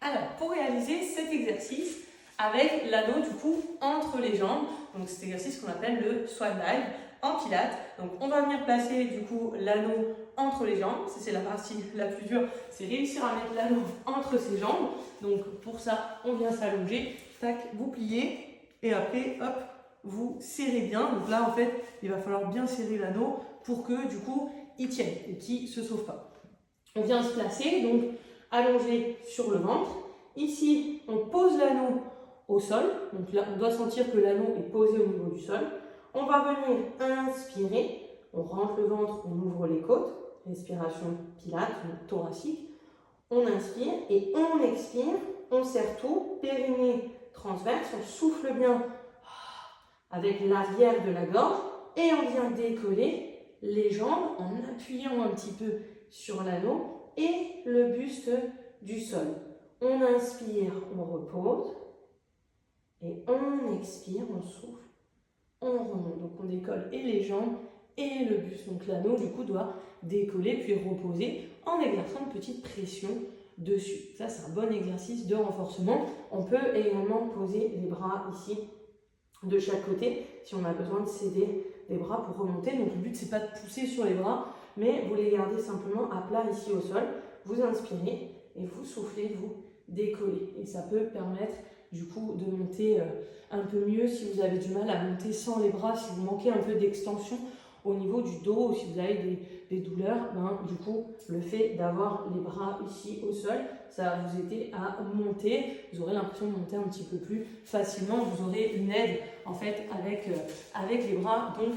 Alors, pour réaliser cet exercice avec l'anneau du coup entre les jambes, donc cet exercice qu'on appelle le swan dive en pilates. Donc on va venir placer du coup l'anneau entre les jambes, c'est la partie la plus dure, c'est réussir à mettre l'anneau entre ses jambes. Donc pour ça, on vient s'allonger, tac, vous pliez et après, hop, vous serrez bien. Donc là en fait, il va falloir bien serrer l'anneau pour que du coup, il tienne et qu'il ne se sauve pas. On vient se placer, donc allongé sur le ventre. Ici, on pose l'anneau au sol. Donc là, on doit sentir que l'anneau est posé au niveau du sol. On va venir inspirer. On rentre le ventre, on ouvre les côtes. Respiration pilates, thoracique. On inspire et on expire. On serre tout. Périnée transverse. On souffle bien avec l'arrière de la gorge. Et on vient décoller les jambes en appuyant un petit peu sur l'anneau et le buste du sol. On inspire, on repose. Et on expire, on souffle, on remonte. Donc on décolle et les jambes et le buste. Donc l'anneau du coup doit décoller puis reposer en exerçant une petite pression dessus. Ça c'est un bon exercice de renforcement. On peut également poser les bras ici de chaque côté si on a besoin de céder les bras pour remonter. Donc le but c'est pas de pousser sur les bras, mais vous les gardez simplement à plat ici au sol. Vous inspirez et vous soufflez, vous décollez. Et ça peut permettre du coup de monter un peu mieux si vous avez du mal à monter sans les bras, si vous manquez un peu d'extension au niveau du dos ou si vous avez des douleurs, du coup le fait d'avoir les bras ici au sol, ça va vous aider à monter. Vous aurez l'impression de monter un petit peu plus facilement, vous aurez une aide en fait avec les bras, donc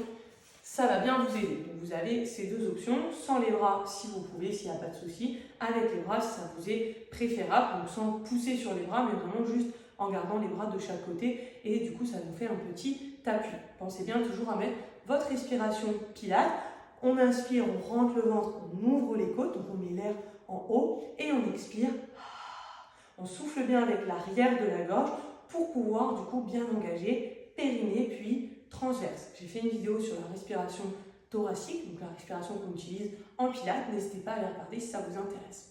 ça va bien vous aider. Donc vous avez ces deux options, sans les bras si vous pouvez, s'il n'y a pas de souci, avec les bras si ça vous est préférable, donc sans pousser sur les bras, mais vraiment juste en gardant les bras de chaque côté et du coup ça nous fait un petit appui. Pensez bien toujours à mettre votre respiration pilates. On inspire, on rentre le ventre, on ouvre les côtes, donc on met l'air en haut et on expire. On souffle bien avec l'arrière de la gorge pour pouvoir du coup bien engager périnée puis transverse. J'ai fait une vidéo sur la respiration thoracique, donc la respiration qu'on utilise en pilates. N'hésitez pas à la regarder si ça vous intéresse.